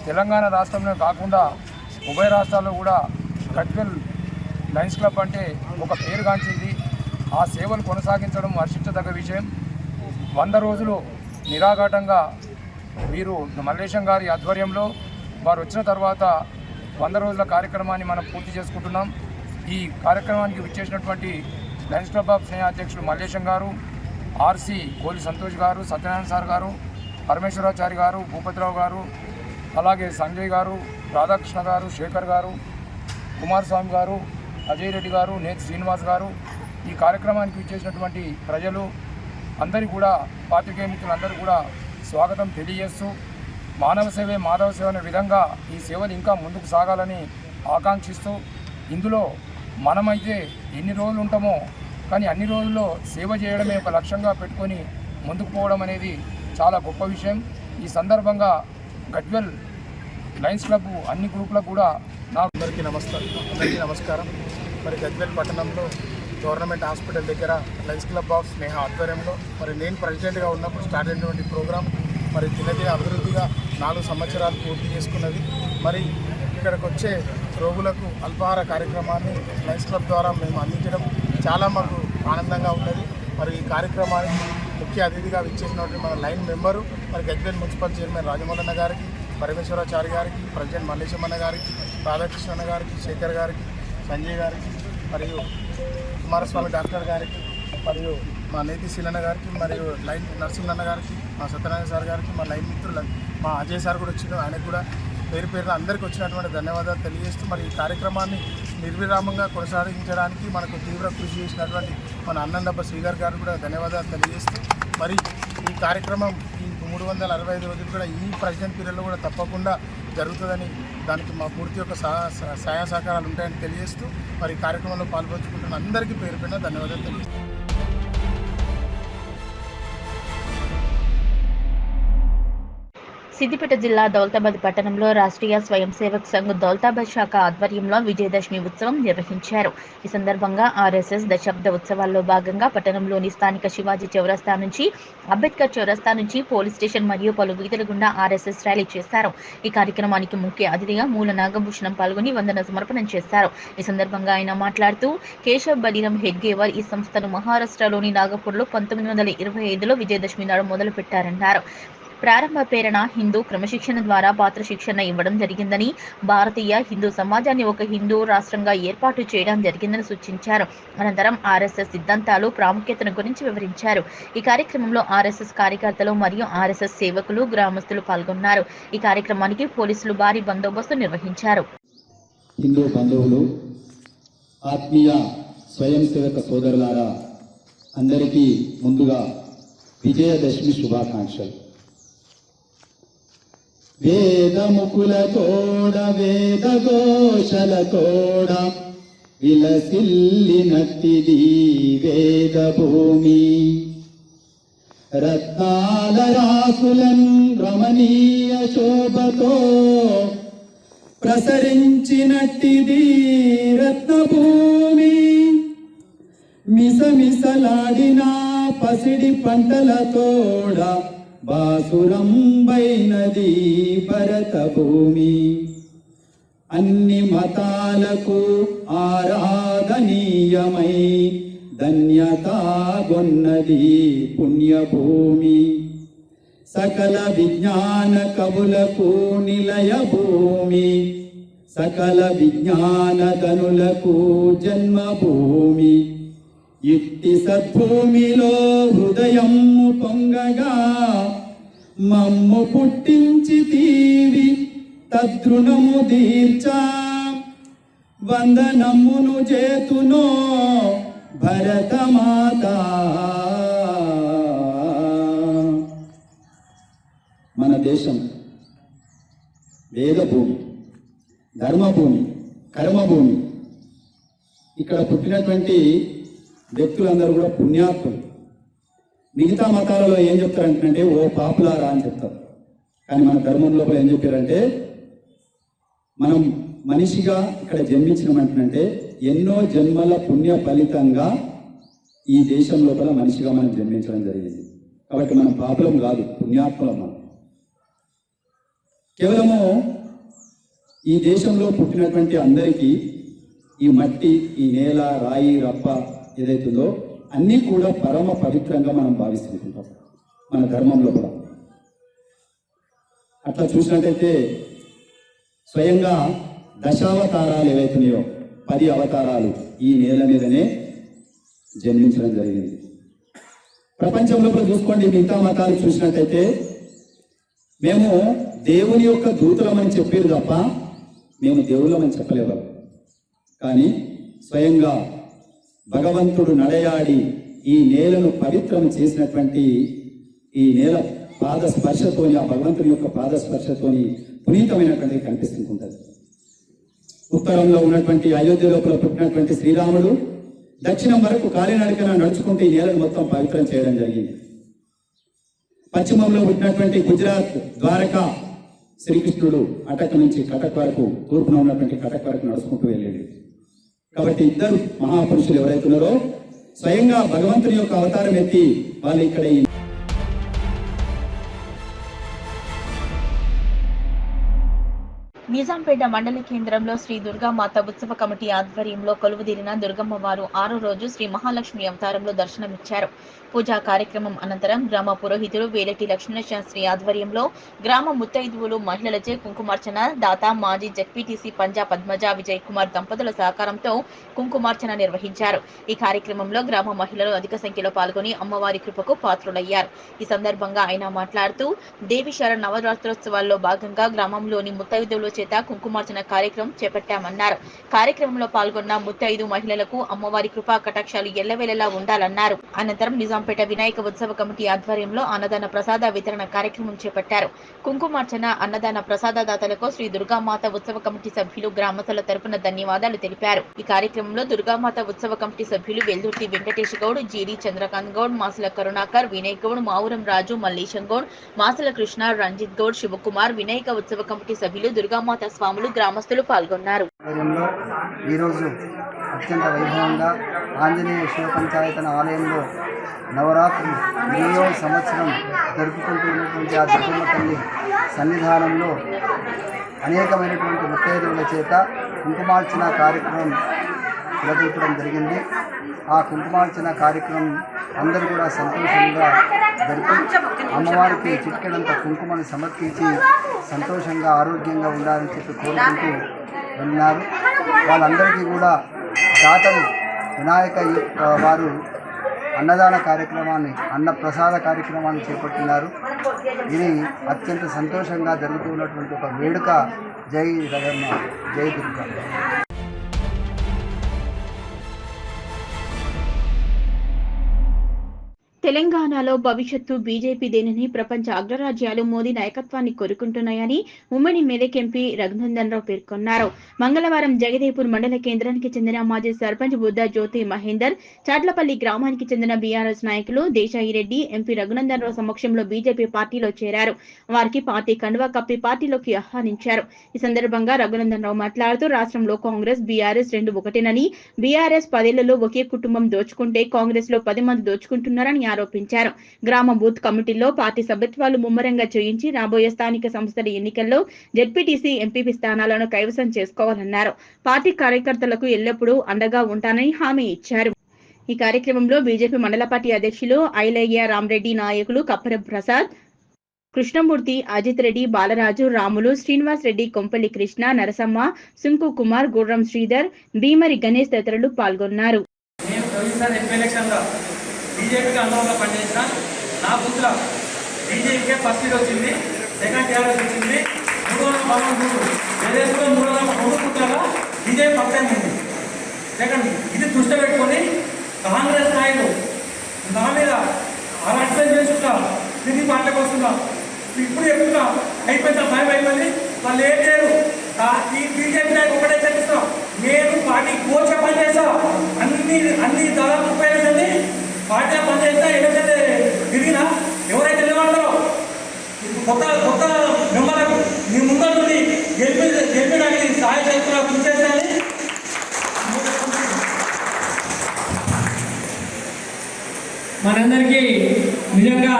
తెలంగాణ రాష్ట్రంలో కాకుండా ఉభయ రాష్ట్రాల్లో కూడా గజ్వేల్ లయన్స్ క్లబ్ అంటే ఒక పేరుగాంచింది. ఆ సేవలు కొనసాగించడం హర్షించదగ్గ విషయం. 100 రోజులు నిరాఘాటంగా వీరు మల్లేశం గారి ఆధ్వర్యంలో వారు వచ్చిన తర్వాత 100 రోజుల కార్యక్రమాన్ని మనం పూర్తి చేసుకుంటున్నాం. ఈ కార్యక్రమానికి విచ్చేసినటువంటి లయన్స్ క్లబ్ ఆఫ్ స్నేహ అధ్యక్షులు మల్లేశం గారు, ఆర్సీ కోలి సంతోష్ గారు, సత్యనారాయణ సార్ గారు, పరమేశ్వరాచారి గారు, భూపతిరావు గారు, అలాగే సంజయ్ గారు, రాధాకృష్ణ గారు, శేఖర్ గారు, కుమారస్వామి గారు, అజయ్ రెడ్డి గారు, నేతి శ్రీనివాస్ గారు, ఈ కార్యక్రమానికి విచ్చేసినటువంటి ప్రజలు అందరికీ కూడా, పాత్రికేయ మిత్రులందరూ కూడా స్వాగతం తెలియజేస్తూ, మానవ సేవే మాధవ సేవ అనే విధంగా ఈ సేవలు ఇంకా ముందుకు సాగాలని ఆకాంక్షిస్తూ, ఇందులో మనమైతే ఎన్ని రోజులు ఉంటామో కానీ అన్ని రోజుల్లో సేవ చేయడమే ఒక లక్ష్యంగా పెట్టుకొని ముందుకు పోవడం అనేది చాలా గొప్ప విషయం. ఈ సందర్భంగా గజ్వెల్ లయన్స్ క్లబ్ అన్ని గ్రూపులకు కూడా అందరికీ నమస్కారం. మరి గజ్వెల్ పట్టణంలో గవర్నమెంట్ హాస్పిటల్ దగ్గర లయన్స్ క్లబ్ ఆఫ్ స్నేహ ఆధ్వర్యంలో మరి నేను ప్రెసిడెంట్గా ఉన్నప్పుడు స్టార్ట్ అయినటువంటి ప్రోగ్రాం మరి దినదిన అభివృద్ధిగా 4 సంవత్సరాలు పూర్తి చేసుకున్నది. మరి ఇక్కడికి వచ్చే రోగులకు అల్పాహార కార్యక్రమాన్ని లయన్స్ క్లబ్ ద్వారా మేము అందించడం చాలా మాకు ఆనందంగా ఉన్నది. మరి ఈ కార్యక్రమానికి ముఖ్య అతిథిగా విచ్చేసినటువంటి మన లైన్ మెంబరు మరి గజ్వెల్ మున్సిపల్ చైర్మన్ రాజమోహన్ గారికి, పరమేశ్వరాచారి గారికి, ప్రెసిడెంట్ మల్లేశం గారికి, రాధాకృష్ణ గారికి, శేఖర్ గారికి, సంజయ్ గారికి, మరియు కుమారస్వామి డాక్టర్ గారికి, మరియు మా నేతి శీలన్న గారికి, మరియు లైన్ నరసింహన్న గారికి, మా సత్యనారాయణ సార్ గారికి, మా లైన్ మిత్రులు మా అజయ్ సార్ కూడా వచ్చిన ఆయనకు కూడా పేరున అందరికీ వచ్చినటువంటి ధన్యవాదాలు తెలియజేస్తూ, మరి ఈ కార్యక్రమాన్ని నిర్విరామంగా కొనసాగించడానికి మనకు తీవ్ర కృషి చేసినటువంటి మన అన్నందబ్బ శ్రీగారు గారు కూడా ధన్యవాదాలు తెలియజేస్తూ, మరి ఈ కార్యక్రమం ఈ 365 రోజులు కూడా ఈ ప్రెసిడెంట్ పీరియడ్లో కూడా తప్పకుండా జరుగుతుందని, దానికి మా పూర్తి యొక్క సహాయ సహకారాలు ఉంటాయని తెలియజేస్తూ, మరి కార్యక్రమంలో పాల్పంచుకుంటున్న అందరికీ పేరు ధన్యవాదాలు తెలియజేస్తాను. సిద్దిపేట జిల్లా దౌలతాబాద్ పట్టణంలో రాష్ట్రీయ స్వయం సేవక్ సంఘ్ దౌలతాబాద్ శాఖ ఆధ్వర్యంలో విజయదశమి ఉత్సవం నిర్వహించారు. ఈ సందర్భంగా ఆర్ఎస్ఎస్ దశాబ్ద ఉత్సవాల్లో భాగంగా పట్టణంలోని స్థానిక శివాజీ చౌరస్తా నుంచి అంబేద్కర్ చౌరస్తా నుంచి పోలీస్ స్టేషన్ మరియు పలు వీధుల గుండా ఆర్ఎస్ఎస్ ర్యాలీ చేశారు. ఈ కార్యక్రమానికి ముఖ్య అతిథిగా మూల నాగభూషణం పాల్గొని వందన సమర్పణం చేశారు. ఈ సందర్భంగా ఆయన మాట్లాడుతూ కేశవ్ బలీరం హెడ్గేవర్ ఈ సంస్థను మహారాష్ట్రలోని నాగపూర్లో 1925లో విజయదశమి నాడు మొదలుపెట్టారన్నారు. ప్రారంభ ప్రేరణ హిందూ క్రమశిక్షణ ద్వారా పాత్ర శిక్షణ ఇవ్వడం జరిగిందని, భారతీయ హిందూ సమాజాన్ని ఒక హిందూ రాష్ట్రంగా ఏర్పాటు చేయడం జరిగిందని సూచించారు. అనంతరం ఆర్ఎస్ఎస్ సిద్ధాంతాలు ప్రాముఖ్యతను గురించి వివరించారు. ఈ కార్యక్రమంలో ఆర్ఎస్ఎస్ కార్యకర్తలు మరియు ఆర్ఎస్ఎస్ సేవకులు, గ్రామస్తులు పాల్గొన్నారు. ఈ కార్యక్రమానికి పోలీసులు భారీ బందోబస్తు నిర్వహించారు. హిందూ బంధువులు, ఆత్మీయ స్వయం సేవక సోదరులారా, అందరికీ ముందుగా విజయదశమి శుభాకాంక్షలు. వేదముకుల తోడ వేద ఘోషల తోడ విలసిల్లినట్టిది వేద భూమి, రత్నాల రాసులన్ రమణీయ శోభతో ప్రసరించినట్టిది రత్నభూమి, మిసమిసలాడిన పసిడి పంటల తోడ బాసురంబైనది భరత భూమి, అన్ని మతాలకు ఆరాధనీయమై ధన్యతాగొన్నది పుణ్యభూమి, సకల విజ్ఞాన కవులకు నిలయ భూమి, సకల విజ్ఞాన ధనులకు జన్మభూమి, ఇట్టి సద్భూమిలో హృదయం పొంగగా మమ్ము పుట్టించి తీవి తద్రుణము దీర్చా, వందనమును చేతునో భరతమాత. మన దేశం వేదభూమి, ధర్మభూమి, కర్మభూమి. ఇక్కడ పుట్టినటువంటి వ్యక్తులందరూ కూడా పుణ్యాత్ములు. మిగతా మతాలలో ఏం చెప్తారంటే ఓ పాపులారా అని చెప్తారు. కానీ మన ధర్మం లోపల ఏం చెప్పారంటే మనం మనిషిగా ఇక్కడ జన్మించినమంటే ఎన్నో జన్మల పుణ్య ఫలితంగా ఈ దేశం లోపల మనిషిగా మనం జన్మించడం జరిగింది. కాబట్టి మనం పాపులం కాదు, పుణ్యాత్ములం. మనం కేవలము ఈ దేశంలో పుట్టినటువంటి అందరికీ ఈ మట్టి, ఈ నేల, రాయి, రప్ప ఏదైతుందో అన్నీ కూడా పరమ పవిత్రంగా మనం భావిస్తుంటాం మన ధర్మంలో కూడా. అట్లా చూసినట్టయితే స్వయంగా దశావతారాలు ఏవైతున్నాయో 10 అవతారాలు ఈ నేల మీదనే జన్మించడం జరిగింది. ప్రపంచంలో కూడా చూసుకోండి, మిగతా మతాలు చూసినట్టయితే మేము దేవుని యొక్క దూతలమని చెప్పారు తప్ప మేము దేవుళ్ళమని చెప్పలేవు. కానీ స్వయంగా భగవంతుడు నడయాడి ఈ నేలను పవిత్రం చేసినటువంటి ఈ నేల పాద స్పర్శతోని, ఆ భగవంతుని యొక్క పాద స్పర్శతోని పునీతమైనటువంటి కనిపిస్తుంటుంది. ఉత్తరంలో ఉన్నటువంటి అయోధ్య లోపల పుట్టినటువంటి శ్రీరాముడు దక్షిణం వరకు కాలినడకన నడుచుకుంటూ ఈ నేలను మొత్తం పవిత్రం చేయడం జరిగింది. పశ్చిమంలో పుట్టినటువంటి గుజరాత్ ద్వారకా శ్రీకృష్ణుడు అటక్ నుంచి కటక్ వరకు, తూర్పున ఉన్నటువంటి కటక్ వరకు నడుచుకుంటూ వెళ్ళాడు. కాబట్టి ఇద్దరు మహాపురుషులు ఎవరైతున్నారో స్వయంగా భగవంతుని యొక్క అవతారం ఎత్తి వాళ్ళు ఇక్కడ ఈ నిజాంపేట మండల కేంద్రంలో శ్రీ దుర్గామాత ఉత్సవ కమిటీ ఆధ్వర్యంలో కొలువుదీరిన దుర్గమ్మ వారు 6వ రోజు శ్రీ మహాలక్ష్మి అవతారంలో దర్శనమిచ్చారు. పూజా కార్యక్రమం అనంతరం గ్రామ పురోహితుడు వేలటి లక్ష్మణ శాస్త్రి ఆధ్వర్యంలో గ్రామ ముత్తైదువులు మహిళలచే కుంకుమార్చన, దాత మాజీ జెడ్పీటీసీ పంజా పద్మజ విజయ్ కుమార్ దంపతుల సహకారంతో కుంకుమార్చన నిర్వహించారు. ఈ కార్యక్రమంలో గ్రామ మహిళలు అధిక సంఖ్యలో పాల్గొని అమ్మవారి కృపకు పాత్రులయ్యారు. ఈ సందర్భంగా ఆయన మాట్లాడుతూ దేవిశర నవరాత్రోత్సవాల్లో భాగంగా గ్రామంలోని ముత్తైదువుల చేత కుంకుమార్చన కార్యక్రమం చేపట్టామన్నారు. కార్యక్రమంలో పాల్గొన్న ముత్తైదు మహిళలకు అమ్మవారి కృపా కటాక్షాలు ఎల్లవేళలా ఉండాలన్నారు. అనంతరం నిజాంపేట వినాయక ఉత్సవ కమిటీ ఆధ్వర్యంలో అన్నదాన ప్రసాద వితరణ కార్యక్రమం చేపట్టారు. కుంకుమార్చన, అన్నదాన ప్రసాదదాతలకు శ్రీ దుర్గామాత ఉత్సవ కమిటీ సభ్యులు గ్రామస్తుల తరపున ధన్యవాదాలు తెలిపారు. ఈ కార్యక్రమంలో దుర్గామాత ఉత్సవ కమిటీ సభ్యులు వెల్దుర్తి వెంకటేష్ గౌడ్, జీడి చంద్రకాంత్ గౌడ్, మాసుల కరుణాకర్, వినయ్ గౌడ్, మావురం రాజు, మల్లేశం గౌడ్, మాసుల కృష్ణ, రంజిత్ గౌడ్, శివకుమార్, వినాయక ఉత్సవ కమిటీ సభ్యులు, దుర్గామాత స్వాములు, గ్రామస్తులు పాల్గొన్నారు. ఈరోజు అత్యంత వైభవంగా ఆంజనేయ శివ పంచాయతన ఆలయంలో నవరాత్రులు 8వ సంవత్సరం జరుపుకుంటున్నటువంటి ఆ దుర్గమ్మ తల్లి సన్నిధానంలో అనేకమైనటువంటి ముత్తైదువుల చేత కుంకుమార్చన కార్యక్రమం నిర్వహించడం జరిగింది. ఆ కుంకుమార్చన కార్యక్రమం అందరూ కూడా సంతోషంగా జరిపి అమ్మవారికి చిటికెడంత కుంకుమను సమర్పించి సంతోషంగా ఆరోగ్యంగా ఉండాలని చెప్పి కోరుకుంటూ వెళ్ళినారు. వాళ్ళందరికీ కూడా దాతలు వినాయక వారు అన్నదాన కార్యక్రమాన్ని, అన్న ప్రసాద కార్యక్రమాన్ని చేపట్టినారు. ఇది అత్యంత సంతోషంగా జరుగుతున్నటువంటి ఒక వేడుక. జై రగమ్మ, జై దుర్గా. తెలంగాణలో భవిష్యత్తు బీజేపీదేనని ప్రపంచ అగ్రరాజ్యాలు మోదీ నాయకత్వాన్ని కోరుకుంటున్నాయని ఉమ్మడి మెదక్ ఎంపీ రఘునందన్ రావు పేర్కొన్నారు. మంగళవారం జగదేపూర్ మండల కేంద్రానికి చెందిన మాజీ సర్పంచ్ బుద్ధ జ్యోతి మహేందర్, చాట్లపల్లి గ్రామానికి చెందిన బీఆర్ఎస్ నాయకులు దేశాయిరెడ్డి, ఎంపీ రఘునందన్ రావు సమక్షంలో బీజేపీ పార్టీలో చేరారు. వారికి పార్టీ కండువా కప్పి పార్టీలోకి ఆహ్వానించారు. ఈ సందర్భంగా రఘునందన్ రావు మాట్లాడుతూ రాష్ట్రంలో కాంగ్రెస్, బీఆర్ఎస్ రెండు ఒకటేనని, బీఆర్ఎస్ 10 ఏళ్లలో ఒకే కుటుంబం దోచుకుంటే కాంగ్రెస్ లో 10 మంది దోచుకుంటున్నారని ఆరోపించారు. గ్రామ బూత్ కమిటీల్లో పార్టీ సభ్యత్వాలు ముమ్మరంగా చేయించి రాబోయే స్థానిక సంస్థల ఎన్నికల్లో జెడ్పీటీసీ, ఎంపీపీ స్థానాలను కైవసం చేసుకోవాలన్నారు. పార్టీ కార్యకర్తలకు ఎల్లప్పుడూ అండగా ఉంటానని హామీ ఇచ్చారు. ఈ కార్యక్రమంలో బీజేపీ మండల పార్టీ అధ్యక్షులు ఐలయ్య రామరెడ్డి, నాయకులు కప్పరం ప్రసాద్, కృష్ణమూర్తి, అజిత్ రెడ్డి, బాలరాజు, రాములు, శ్రీనివాస్ రెడ్డి, కొంపల్లి కృష్ణ, నరసమ్మ, సుంకు కుమార్, గుర్రం శ్రీధర్, భీమరి గణేష్ తదితరులు పాల్గొన్నారు. బీజేపీకి అందులో పనిచేసిన నా బుద్ధిలో బీజేపీకే ఫస్ట్ సీట్ వచ్చింది, సెకండ్ టీఆర్ఎస్ వచ్చింది, 313 ఏదేదో 303 కుట్రగా బీజేపీ పక్కన ఉంది. సెకండ్ ఇది దృష్టి పెట్టుకొని కాంగ్రెస్ నాయకులు నా మీద అరెస్ట్ చేసుకుంటా తిరిగి పాటలకు వస్తున్నా. ఇప్పుడు చెప్తున్నా అయిపోయిందా, భయం అయిపోయింది. వాళ్ళు ఏం చేయరు. ఈ బీజేపీ నాయకు ఒకటే చర్చిస్తాం, నేను పార్టీ కోచ పనిచేస్తా, అన్ని దాదాపు 30 ఏళ్ళని పార్టీ పనిచేస్తా. ఎక్కడైతే తిరిగినా ఎవరైతే నిలబడతారో కొత్త మెంబర్లకు మీ ముందు గెలిపడానికి సహాయ చేస్తున్నా, కృషి చేస్తానని మనందరికీ నిజంగా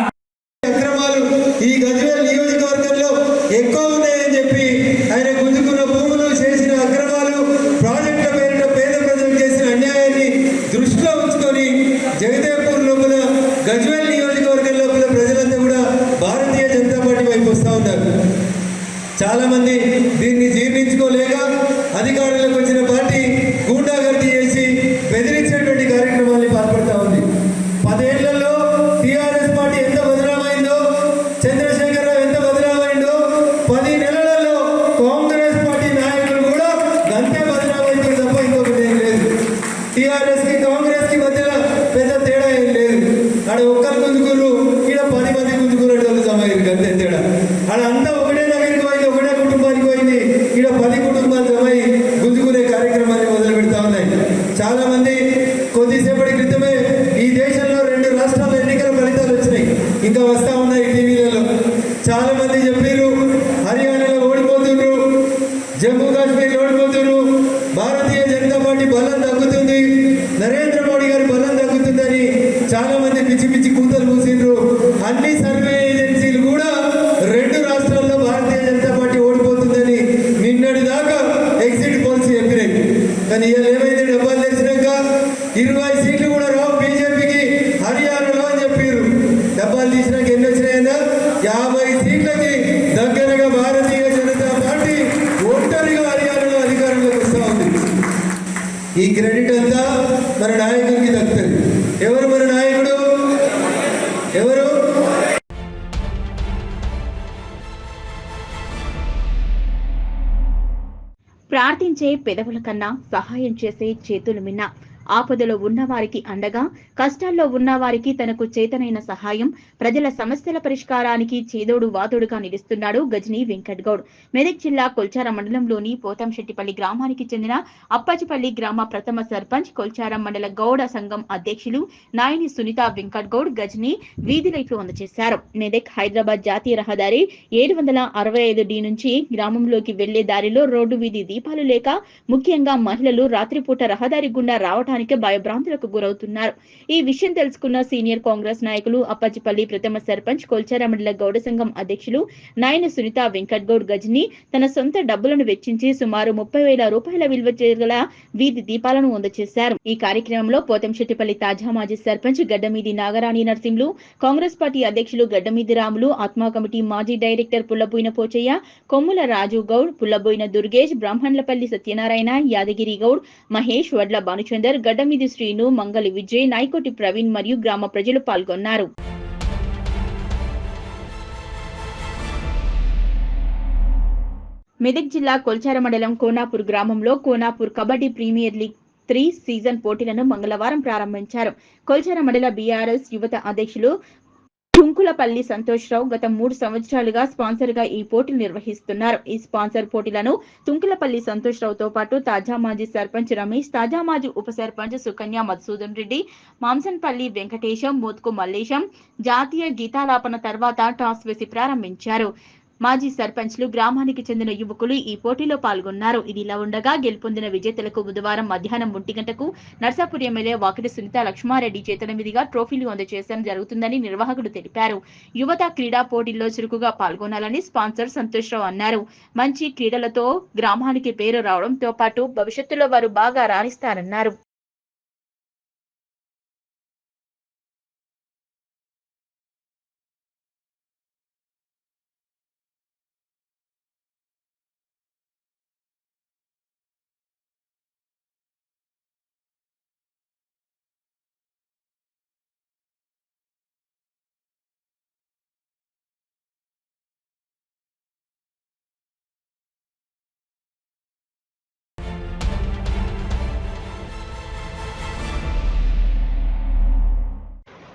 అక్రమాలు ఈ గజ్వేల్ నియోజకవర్గంలో ఎక్కువ ఉన్నాయని చెప్పి ఆయన గుంజుకున్న భూములు, చేసిన అక్రమాలు, ప్రాజెక్టుల పేరిట పేద చాలా మంది దీన్ని జీర్ణించుకోలేక అధికారంలోకి వచ్చిన పార్టీ గూండాగర్దీ చేసి బెదిరించేటువంటి కార్యక్రమాన్ని పాల్పడుతూ ఉంది. 10 ఏళ్లలో టీఆర్ఎస్ పార్టీ ఎంత బదనామైందో, చంద్రశేఖర్ రావు ఎంత బదనామైందో, 10 నెలలలో కాంగ్రెస్ పార్టీ నాయకులు కూడా గంతే బదనామైంది తప్ప ఇంకొకటి ఏం లేదు. టీఆర్ఎస్ కి కాంగ్రెస్ కి మధ్యలో పెద్ద తేడా ఏం లేదు. ఆడ ఒక్కరు గుంజుకురు, ఈడ 10 మంది గుంజుకునేటి వాళ్ళు జమైరు, అంతే తేడా. ఆడ అంతా ఒకటే దగ్గరికి పోయింది, ఒకటే కుటుంబానికి పోయింది, ఈడ 10 కుటుంబాలు జమై గుంజుకునే కార్యక్రమాన్ని మొదలు పెడతా ఉన్నాయి. చాలా మంది కొద్దిసేపటి క్రితమే ఈ దేశంలో 2 రాష్ట్రాల ఎన్నికల ఫలితాలు వచ్చినాయి, ఇంకా వస్తా ఉన్నాయి టీవీలలో. చాలా మంది చెప్పారు హర్యానాలో ఓడిపోతున్నారు, జమ్మూ కాశ్మీర్ ఓడిపోతున్నారు, భారతీయ జనతా పార్టీ బలం తగ్గుతుంది, నరేంద్ర మోడీ గారి బలం తగ్గుతుందని చాలా మంది పిచ్చి పిచ్చి కూతలు పూసిండ్రు. అన్ని సర్వే ఏజెన్సీలు కూడా 2 రాష్ట్రాల్లో భారతీయ జనతా పార్టీ ఓడిపోతుందని నిన్నటి దాకా ఎగ్జిట్ పోల్స్ చెప్పినాయి. కానీ ఇవాళ ఏమైంది, డబ్బాలు తెరిచినాక 20 సీట్లు కూడా రావు బీజేపీకి హర్యానాలో అని చెప్పారు. డబ్బాలు తీసినాక ఎన్ని వచ్చినాయన్నా 50 సీట్లకి దగ్గరగా భారతీయ జనతా పార్టీ ఒంటరిగా హర్యానాలో అధికారంలోకి వస్తూ ఉంది. ఈ క్రెడిట్ అంతా మన నాయకుడికి దక్కుతుంది. ఎవరు మన నాయకుడు? ఎవరు? ప్రార్థించే పెదవుల కన్నా సహాయం చేసే చేతులు మిన్న. ఆపదలో ఉన్నవారికి అండగా, కష్టాల్లో ఉన్నవారికి తనకు చేతనైన సహాయం, ప్రజల సమస్యల పరిష్కారానికి చేదోడు వాదోడుగా నిలుస్తున్నాడు గజనీ వెంకట్ గౌడ్. మెదక్ జిల్లా కొల్చారం మండలంలోని పోతంశెట్టిపల్లి గ్రామానికి చెందిన అప్పాజిపల్లి గ్రామ ప్రథమ సర్పంచ్, కొల్చారం మండల గౌడ సంఘం అధ్యక్షులు నాయని సునీత వెంకట్ గౌడ్ గజనీ వీధి లైట్లు అందజేశారు. మెదక్ హైదరాబాద్ జాతీయ రహదారి 765D నుంచి గ్రామంలోకి వెళ్లే దారిలో రోడ్డు వీధి దీపాలు లేక ముఖ్యంగా మహిళలు రాత్రిపూట రహదారి గుండా రావడానికి భయభ్రాంతులకు గురవుతున్నారు. ఈ విషయం తెలుసుకున్న సీనియర్ కాంగ్రెస్ నాయకులు, అప్పాజిపల్లి ప్రథమ సర్పంచ్, కొల్చారం మండల గౌడ సంఘం అధ్యక్షులు నాయన సునీత వెంకట్ గౌడ్ గజనీ తన సొంత డబ్బులను వెచ్చించి సుమారు 30,000 రూపాయల విలువ చేయగల వీధి దీపాలను అందజేశారు. ఈ కార్యక్రమంలో పోతంశెట్టిపల్లి తాజా మాజీ సర్పంచ్ గడ్డమీది నాగరాణి నరసింహులు, కాంగ్రెస్ పార్టీ అధ్యక్షులు గడ్డమీది రాములు, ఆత్మా కమిటీ మాజీ డైరెక్టర్ పుల్లబోయిన పోచయ్య, కొమ్ముల రాజు గౌడ్, పుల్లబోయిన దుర్గేష్, బ్రాహ్మణ్లపల్లి సత్యనారాయణ, యాదగిరి గౌడ్, మహేష్, వడ్ల భానుచందర్, గడ్డమీది శ్రీను, మంగలి విజయ్, నాయకోటి ప్రవీణ్ మరియు గ్రామ ప్రజలు పాల్గొన్నారు. మెదక్ జిల్లా కొల్చారం మండలం కోనాపూర్ గ్రామంలో Konapur kabaddi premier league 3 season పోటీలను మంగళవారం ప్రారంభించారు. కొల్చారం మండల బీఆర్ఎస్ యువత అధ్యక్షులు తుంకులపల్లి సంతోష్ రావు గత 3 సంవత్సరాలుగా స్పాన్సర్ గా ఈ పోటీలు నిర్వహిస్తున్నారు. ఈ స్పాన్సర్ పోటీలను తుంకులపల్లి సంతోష్ రావుతో పాటు తాజా మాజీ సర్పంచ్ రమేష్, తాజా మాజీ ఉప సర్పంచ్ సుకన్య మధుసూదన్ రెడ్డి, మాంసన్పల్లి వెంకటేశం, మోత్కు మల్లేశం జాతీయ గీతాలాపన తర్వాత టాస్ వేసి ప్రారంభించారు. మాజీ సర్పంచ్లు, గ్రామానికి చెందిన యువకులు ఈ పోటీలో పాల్గొన్నారు. ఇదిలా ఉండగా గెలుపొందిన విజేతలకు బుధవారం మధ్యాహ్నం 1 గంటకు నర్సాపూర్ ఎమ్మెల్యే వాకిటి సునీత లక్ష్మారెడ్డి చేతుల మీదుగా ట్రోఫీలు అందజేయడం జరుగుతుందని నిర్వాహకుడు తెలిపారు. యువత క్రీడా పోటీల్లో చురుకుగా పాల్గొనాలని స్పాన్సర్ సంతోష్ రావు అన్నారు. మంచి క్రీడలతో గ్రామానికి పేరు రావడంతో పాటు భవిష్యత్తులో వారు బాగా రాణిస్తారన్నారు.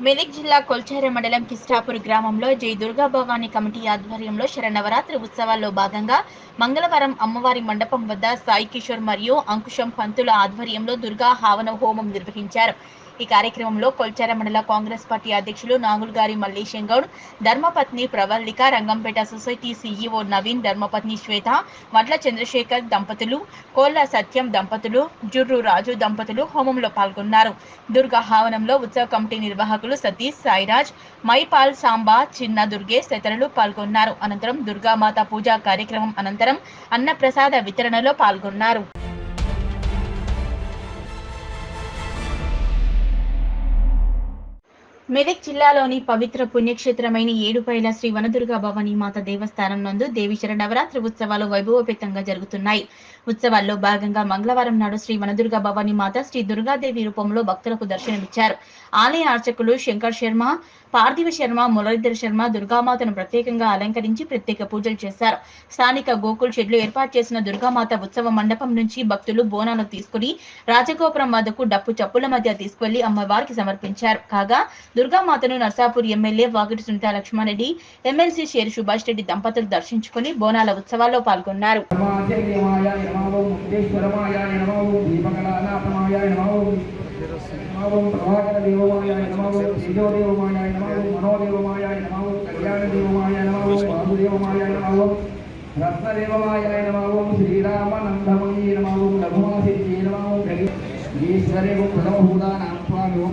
మెదక్ జిల్లా కొల్చారం మండలం కిస్టాపూర్ గ్రామంలో జై దుర్గా భవానీ కమిటీ ఆధ్వర్యంలో శరన్నవరాత్రి ఉత్సవాల్లో భాగంగా మంగళవారం అమ్మవారి మండపం వద్ద సాయి కిషోర్ మరియు అంకుశం పంతుల ఆధ్వర్యంలో దుర్గా హావన హోమం నిర్వహించారు. ఈ కార్యక్రమంలో కొల్చారం మండల కాంగ్రెస్ పార్టీ అధ్యక్షులు నాగుల్గారి మల్లేశం గౌడ్, ధర్మపత్ని ప్రవల్లిక, రంగంపేట సొసైటీ సీఈఓ నవీన్, ధర్మపత్ని శ్వేత, వడ్ల చంద్రశేఖర్ దంపతులు, కోళ్ల సత్యం దంపతులు, జుర్రు రాజు దంపతులు హోమంలో పాల్గొన్నారు. దుర్గా హావనంలో ఉత్సవ కమిటీ నిర్వాహకులు సతీష్, సాయిరాజ్, మైపాల్, సాంబా, చిన్న దుర్గేష్ తదితరులు పాల్గొన్నారు. అనంతరం దుర్గామాత పూజా కార్యక్రమం అనంతరం అన్నప్రసాద వితరణలో పాల్గొన్నారు. మెదక్ జిల్లాలోని పవిత్ర పుణ్యక్షేత్రమైన ఏడుపైల శ్రీ వనదుర్గా భవానీ మాత దేవస్థానం నందు దేవీశర నవరాత్రి ఉత్సవాలు వైభవపేతంగా జరుగుతున్నాయి. ఉత్సవాల్లో భాగంగా మంగళవారం నాడు శ్రీ వనదుర్గా భవానీ మాత శ్రీ దుర్గాదేవి రూపంలో భక్తులకు దర్శనమిచ్చారు. ఆలయ అర్చకులు శంకర్ శర్మ, పార్థివ శర్మ, మురళీధర్ శర్మ దుర్గామాతను ప్రత్యేకంగా అలంకరించి ప్రత్యేక పూజలు చేశారు. స్థానిక గోకుల్ షెడ్లో ఏర్పాటు చేసిన దుర్గామాత ఉత్సవ మండపం నుంచి భక్తులు బోనాలు తీసుకుని రాజగోపురం వద్దకు డప్పు చప్పుల మధ్య తీసుకువెళ్లి అమ్మవారికి సమర్పించారు. కాగా దుర్గామాతను నర్సాపూర్ ఎమ్మెల్యే వాకిటి సునీతా లక్ష్మారెడ్డి, ఎమ్మెల్సీ షేర్ సుభాష్ రెడ్డి దంపతులు దర్శించుకుని బోనాల ఉత్సవాల్లో పాల్గొన్నారు. రత్నదేవమాయ నమః శ్రీరామనందమయీ నమః లఘుమాసి నమః ఈశ్వరే ప్రణవభూతానాం స్వామి